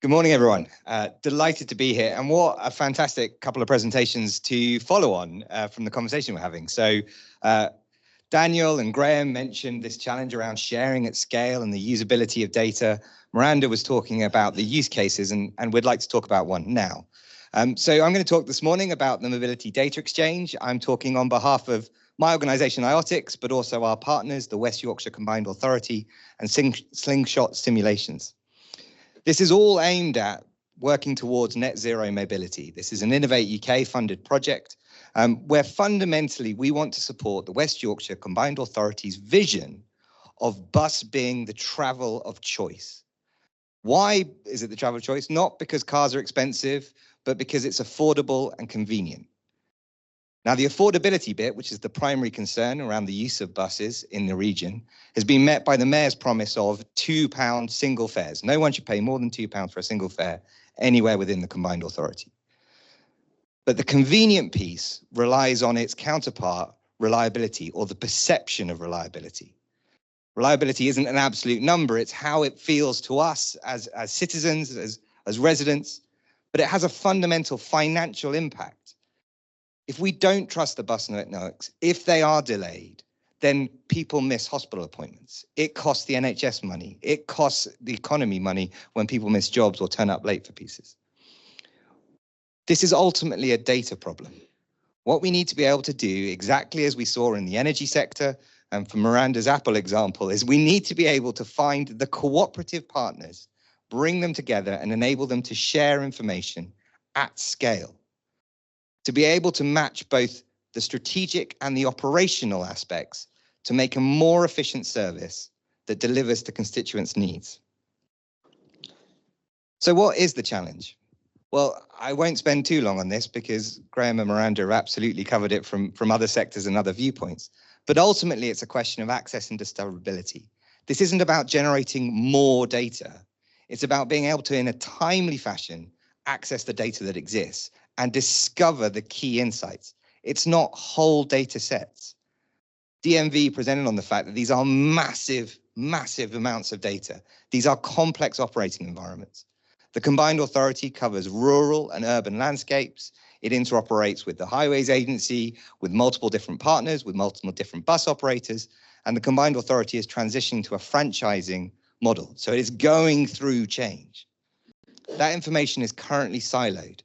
Good morning, everyone. Delighted to be here. And what a fantastic couple of presentations to follow on from the conversation we're having. So Daniel and Graham mentioned this challenge around sharing at scale and the usability of data. Miranda was talking about the use cases, and we'd like to talk about one now. So I'm going to talk this morning about the Mobility Data Exchange. I'm talking on behalf of my organization, IOTICS, but also our partners, the West Yorkshire Combined Authority and Slingshot Simulations. This is all aimed at working towards net zero mobility. This is an Innovate UK funded project where fundamentally we want to support the West Yorkshire Combined Authority's vision of bus being the travel of choice. Why is it the travel of choice? Not because cars are expensive, but because it's affordable and convenient. Now, the affordability bit, which is the primary concern around the use of buses in the region, has been met by the Mayor's promise of £2 single fares. No one should pay more than £2 for a single fare anywhere within the Combined Authority. But the convenient piece relies on its counterpart, reliability, or the perception of reliability. Reliability isn't an absolute number, it's how it feels to us as citizens, as residents, but it has a fundamental financial impact. If we don't trust the bus networks, if they are delayed, then people miss hospital appointments. It costs the NHS money. It costs the economy money when people miss jobs or turn up late for pieces. This is ultimately a data problem. What we need to be able to do, exactly as we saw in the energy sector, and for Miranda's Apple example, is we need to be able to find the cooperative partners, bring them together and enable them to share information at scale. To be able to match both the strategic and the operational aspects to make a more efficient service that delivers to constituents' needs. So what is the challenge? Well, I won't spend too long on this because Graham and Miranda have absolutely covered it from other sectors and other viewpoints. But ultimately, it's a question of access and discoverability. This isn't about generating more data. It's about being able to, in a timely fashion, access the data that exists and discover the key insights. It's not whole data sets. DMV presented on the fact that these are massive, massive amounts of data. These are complex operating environments. The Combined Authority covers rural and urban landscapes. It interoperates with the Highways Agency, with multiple different partners, with multiple different bus operators, and the Combined Authority is transitioning to a franchising model. So it is going through change. That information is currently siloed.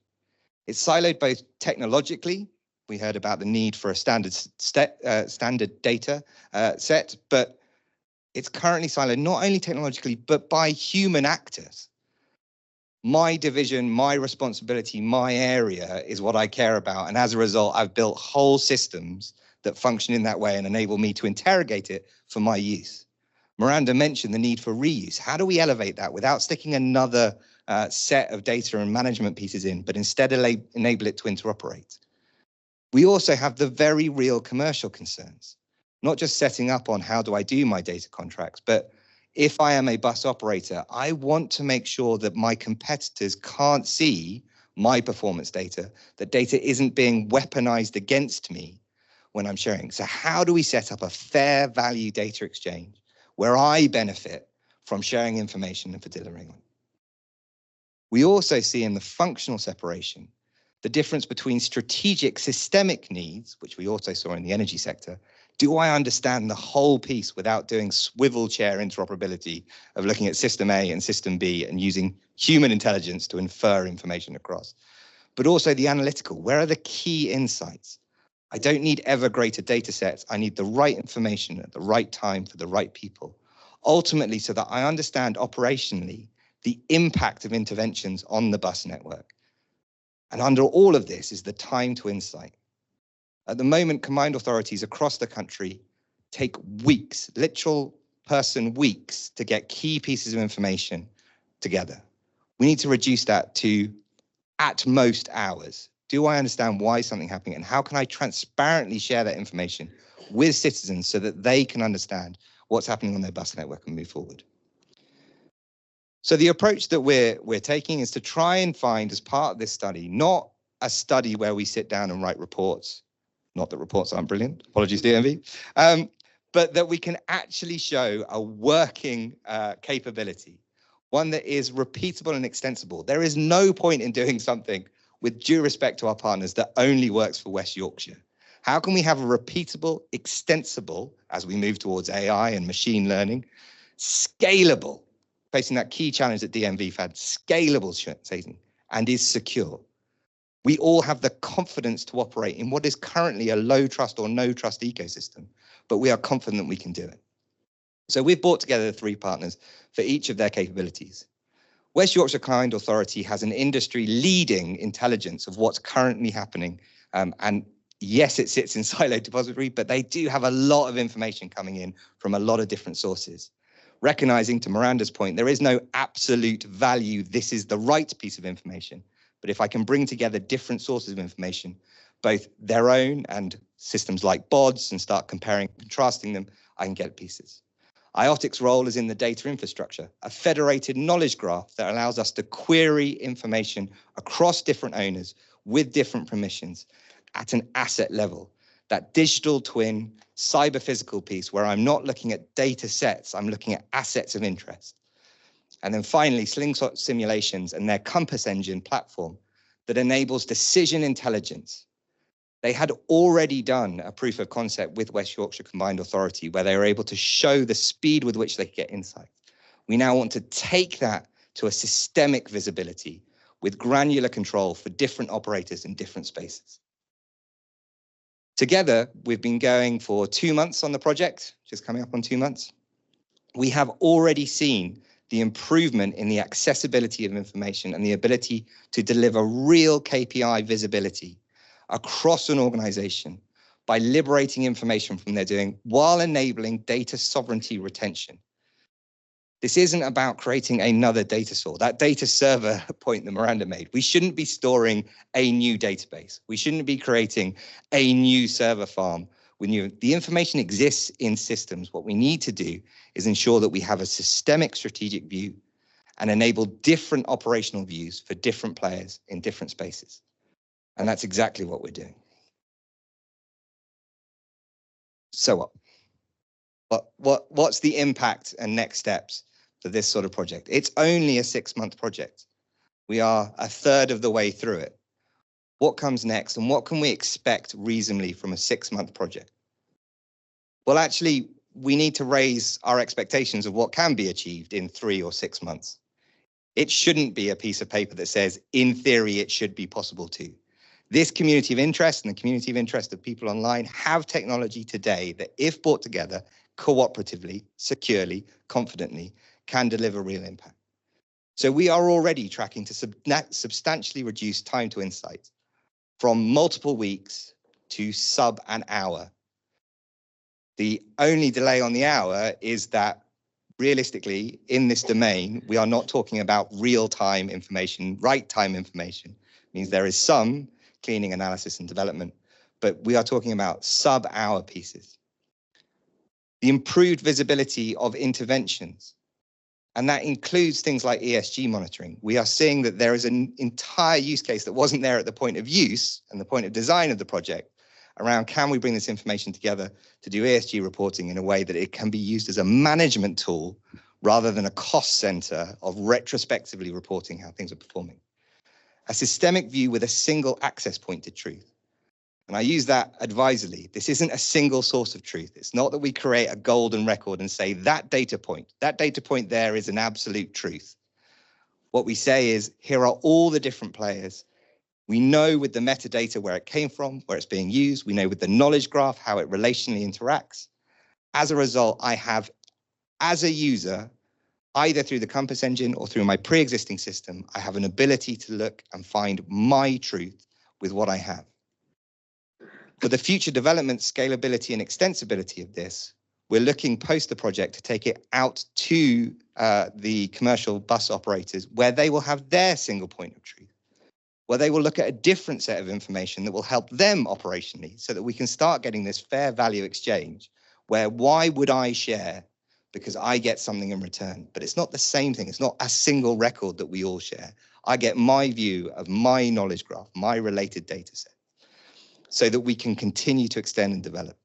It's siloed both technologically. We heard about the need for a standard data set, but it's currently siloed not only technologically, but by human actors. My division, my responsibility, my area is what I care about. And as a result, I've built whole systems that function in that way and enable me to interrogate it for my use. Miranda mentioned the need for reuse. How do we elevate that without sticking another set of data and management pieces in, but instead enable it to interoperate? We also have the very real commercial concerns, not just setting up on how do I do my data contracts, but if I am a bus operator, I want to make sure that my competitors can't see my performance data, that data isn't being weaponized against me when I'm sharing. So how do we set up a fair value data exchange where I benefit from sharing information and for delivering on? We also see in the functional separation the difference between strategic systemic needs, which we also saw in the energy sector. Do I understand the whole piece without doing swivel chair interoperability of looking at system A and system B and using human intelligence to infer information across? But also the analytical, where are the key insights? I don't need ever greater data sets. I need the right information at the right time for the right people. Ultimately, so that I understand operationally the impact of interventions on the bus network. And under all of this is the time to insight. At the moment, combined authorities across the country take weeks, literal person weeks, to get key pieces of information together. We need to reduce that to at most hours. Do I understand why something happening and how can I transparently share that information with citizens so that they can understand what's happening on their bus network and move forward? So the approach that we're taking is to try and find, as part of this study, not a study where we sit down and write reports, not that reports aren't brilliant, apologies DMV, but that we can actually show a working capability. one that is repeatable and extensible. There is no point in doing something, with due respect to our partners, that only works for West Yorkshire. How can we have a repeatable, extensible, as we move towards AI and machine learning, scalable, facing that key challenge that DMV's had, scalable saving, and is secure? We all have the confidence to operate in what is currently a low trust or no trust ecosystem, but we are confident we can do it. So we've brought together the three partners for each of their capabilities. West Yorkshire Combined Authority has an industry-leading intelligence of what's currently happening. And yes, it sits in siloed depository, but they do have a lot of information coming in from a lot of different sources. Recognizing, to Miranda's point, there is no absolute value, this is the right piece of information. But if I can bring together different sources of information, both their own and systems like BODS, and start comparing and contrasting them, I can get pieces. IOTICS' role is in the data infrastructure, a federated knowledge graph that allows us to query information across different owners with different permissions at an asset level. That digital twin, cyber-physical piece where I'm not looking at data sets, I'm looking at assets of interest. And then finally, Slingshot Simulations and their Compass Engine platform that enables decision intelligence. They had already done a proof of concept with West Yorkshire Combined Authority where they were able to show the speed with which they could get insight. We now want to take that to a systemic visibility with granular control for different operators in different spaces. Together, we've been going for 2 months on the project, just coming up on 2 months. We have already seen the improvement in the accessibility of information and the ability to deliver real KPI visibility across an organization by liberating information from their doing while enabling data sovereignty retention. This isn't about creating another data store. That data server point that Miranda made, we shouldn't be storing a new database. We shouldn't be creating a new server farm. The information exists in systems. What we need to do is ensure that we have a systemic strategic view and enable different operational views for different players in different spaces. And that's exactly what we're doing. So what's the impact and next steps for this sort of project? It's only a 6-month project. We are a third of the way through it. What comes next, and what can we expect reasonably from a 6-month project? Well, actually, we need to raise our expectations of what can be achieved in 3 or 6 months. It shouldn't be a piece of paper that says, in theory, it should be possible to. This community of interest and the community of interest of people online have technology today that, if brought together cooperatively, securely, confidently, can deliver real impact. So we are already tracking to substantially reduce time to insight from multiple weeks to sub an hour. The only delay on the hour is that realistically, in this domain, we are not talking about real-time information, right-time information. It means there is some cleaning, analysis, and development, but we are talking about sub-hour pieces. The improved visibility of interventions, and that includes things like ESG monitoring. We are seeing that there is an entire use case that wasn't there at the point of use and the point of design of the project around, can we bring this information together to do ESG reporting in a way that it can be used as a management tool rather than a cost center of retrospectively reporting how things are performing. A systemic view with a single access point to truth. And I use that advisedly. This isn't a single source of truth. It's not that we create a golden record and say that data point there is an absolute truth. What we say is, here are all the different players. We know with the metadata where it came from, where it's being used. We know with the knowledge graph how it relationally interacts. As a result, I have, as a user, either through the Compass Engine or through my pre-existing system, I have an ability to look and find my truth with what I have. For the future development, scalability, and extensibility of this, we're looking post the project to take it out to the commercial bus operators where they will have their single point of truth, where they will look at a different set of information that will help them operationally so that we can start getting this fair value exchange where why would I share? Because I get something in return, but it's not the same thing. It's not a single record that we all share. I get my view of my knowledge graph, my related data set, so that we can continue to extend and develop.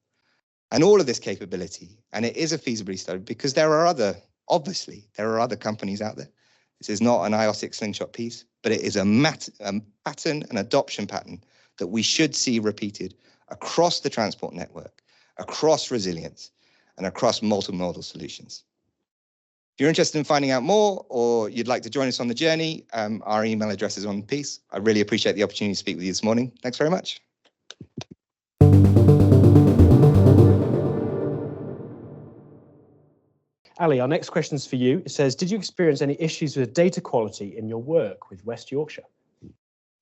And all of this capability, and it is a feasibility study because obviously there are other companies out there. This is not an IOTIC slingshot piece, but it is a pattern, an adoption pattern that we should see repeated across the transport network, across resilience, and across multimodal solutions. If you're interested in finding out more, or you'd like to join us on the journey, our email address is on the piece. I really appreciate the opportunity to speak with you this morning. Thanks very much. Ali, our next question is for you. It says, did you experience any issues with data quality in your work with West Yorkshire?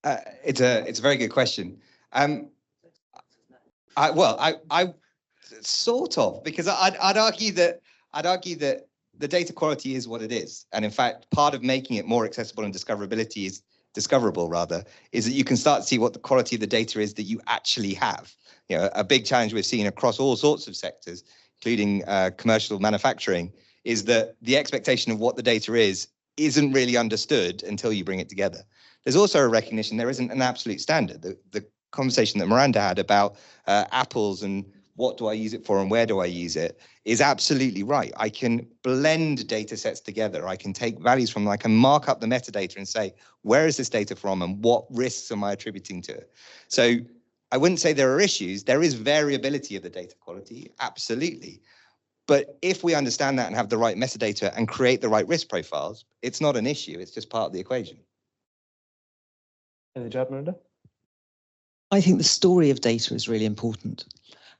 It's a very good question. I sort of, because I'd argue that the data quality is what it is, and in fact, part of making it more accessible and discoverable rather, is that you can start to see what the quality of the data is that you actually have. You know, a big challenge we've seen across all sorts of sectors, including commercial manufacturing, is that the expectation of what the data isn't really understood until you bring it together. There's also a recognition there isn't an absolute standard. The conversation that Miranda had about apples and what do I use it for and where do I use it is absolutely right. I can blend data sets together. I can take values from them. I can mark up the metadata and say, where is this data from and what risks am I attributing to it? So I wouldn't say there are issues. There is variability of the data quality, absolutely. But if we understand that and have the right metadata and create the right risk profiles, it's not an issue. It's just part of the equation. Anything to add, Miranda? I think the story of data is really important.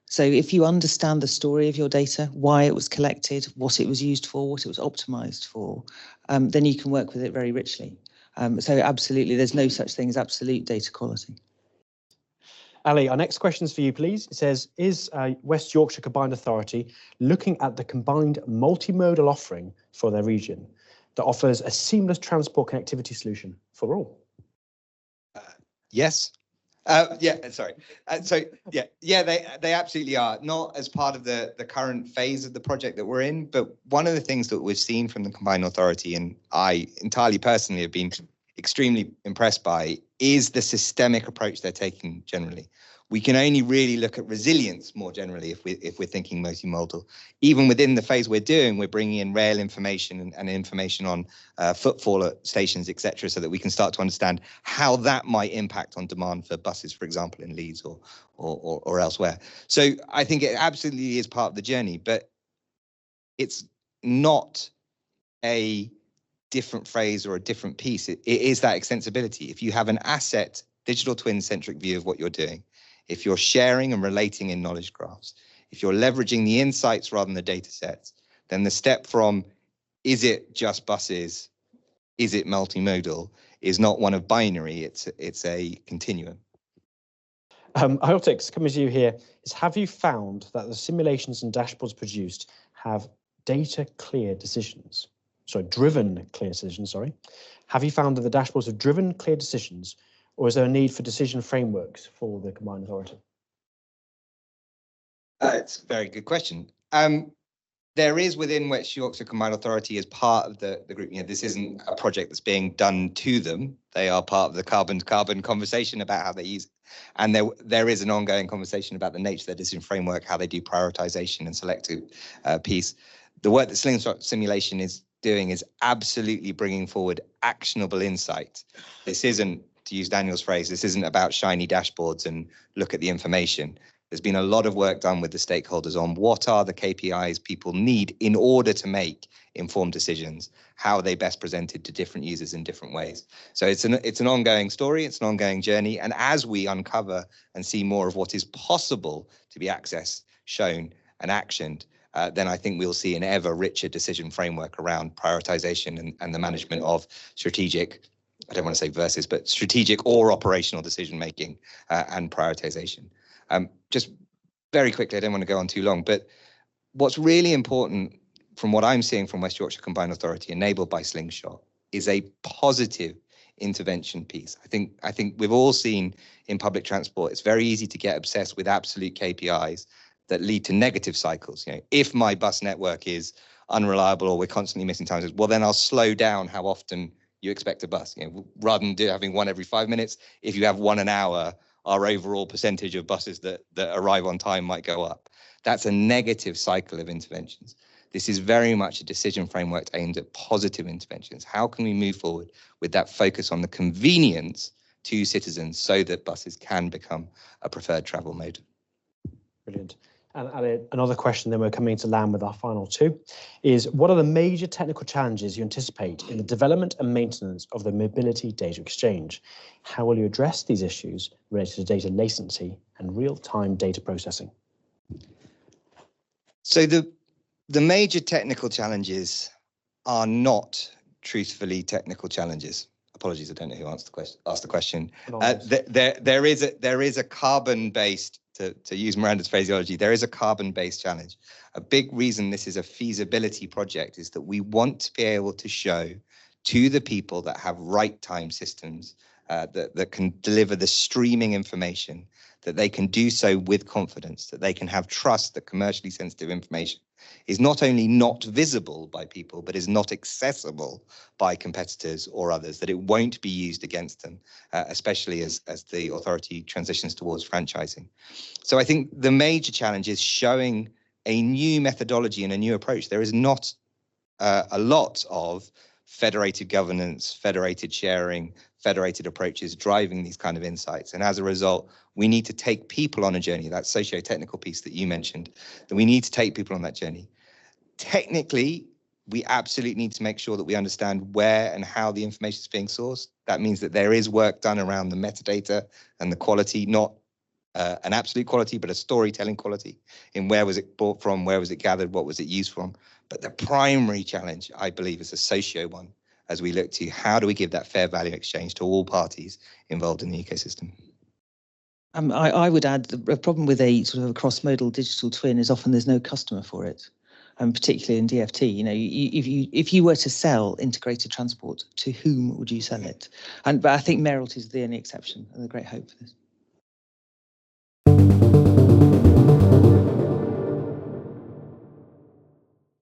So if you understand the story of your data, why it was collected, what it was used for, what it was optimized for, then you can work with it very richly. So absolutely, there's no such thing as absolute data quality. Ali, our next question is for you, please. It says, is West Yorkshire Combined Authority looking at the combined multimodal offering for their region that offers a seamless transport connectivity solution for all? Yes. Sorry. They absolutely are. Not as part of the current phase of the project that we're in, but one of the things that we've seen from the Combined Authority, and I entirely personally have been extremely impressed by, is the systemic approach they're taking generally. We can only really look at resilience more generally if we're thinking multimodal. Even within the phase we're doing, we're bringing in rail information and information on footfall at stations, etc., so that we can start to understand how that might impact on demand for buses, for example, in Leeds or elsewhere. So I think it absolutely is part of the journey, but it's not a different phrase or a different piece. It is that extensibility. If you have an asset, digital twin-centric view of what you're doing, if you're sharing and relating in knowledge graphs, if you're leveraging the insights rather than the data sets, then the step from is it just buses, is it multimodal, is not one of binary, it's a continuum. IOTICS, coming to you here, is have you found that the simulations and dashboards produced have driven clear decisions? Have you found that the dashboards have driven clear decisions, or is there a need for decision frameworks for the Combined Authority? It's a very good question. There is within West Yorkshire Combined Authority as part of the group, you know, this isn't a project that's being done to them. They are part of the carbon conversation about how they use it. And there is an ongoing conversation about the nature of their decision framework, how they do prioritization and selective piece. The work that Slingshot Simulation is doing is absolutely bringing forward actionable insight. This isn't, to use Daniel's phrase, this isn't about shiny dashboards and look at the information. There's been a lot of work done with the stakeholders on what are the KPIs people need in order to make informed decisions, how are they best presented to different users in different ways. So it's an ongoing story, it's an ongoing journey, and as we uncover and see more of what is possible to be accessed, shown, and actioned, then I think we'll see an ever richer decision framework around prioritization and the management of strategic, I don't want to say versus, but strategic or operational decision making and prioritization. Just very quickly, I don't want to go on too long, but what's really important from what I'm seeing from West Yorkshire Combined Authority enabled by Slingshot is a positive intervention piece. I think we've all seen in public transport, it's very easy to get obsessed with absolute KPIs that lead to negative cycles. You know, if my bus network is unreliable or we're constantly missing times, well, then I'll slow down how often you expect a bus. You know, rather than having one every 5 minutes, if you have one an hour, our overall percentage of buses that arrive on time might go up. That's a negative cycle of interventions. This is very much a decision framework aimed at positive interventions. How can we move forward with that focus on the convenience to citizens so that buses can become a preferred travel mode? Brilliant. And another question, then we're coming to land with our final two, is what are the major technical challenges you anticipate in the development and maintenance of the mobility data exchange? How will you address these issues related to data latency and real-time data processing? So the major technical challenges are not truthfully technical challenges. Apologies, I don't know who asked the question. There is a carbon-based, to use Miranda's phraseology, there is a carbon-based challenge. A big reason this is a feasibility project is that we want to be able to show to the people that have right time systems that can deliver the streaming information, that they can do so with confidence, that they can have trust that commercially sensitive information is not only not visible by people, but is not accessible by competitors or others, that it won't be used against them, especially as the authority transitions towards franchising. So I think the major challenge is showing a new methodology and a new approach. There is not a lot of federated governance, federated sharing, federated approaches driving these kind of insights. And as a result, we need to take people on a journey, that socio-technical piece that you mentioned, that we need to take people on that journey. Technically, we absolutely need to make sure that we understand where and how the information is being sourced. That means that there is work done around the metadata and the quality, not an absolute quality, but a storytelling quality in where was it bought from, where was it gathered, what was it used from. But the primary challenge, I believe, is a socio one, as we look to how do we give that fair value exchange to all parties involved in the ecosystem. I would add the problem with a sort of a cross-modal digital twin is often there's no customer for it, and particularly in DFT. You know, if you were to sell integrated transport, to whom would you sell it? But I think Merrilt is the only exception and the great hope for this.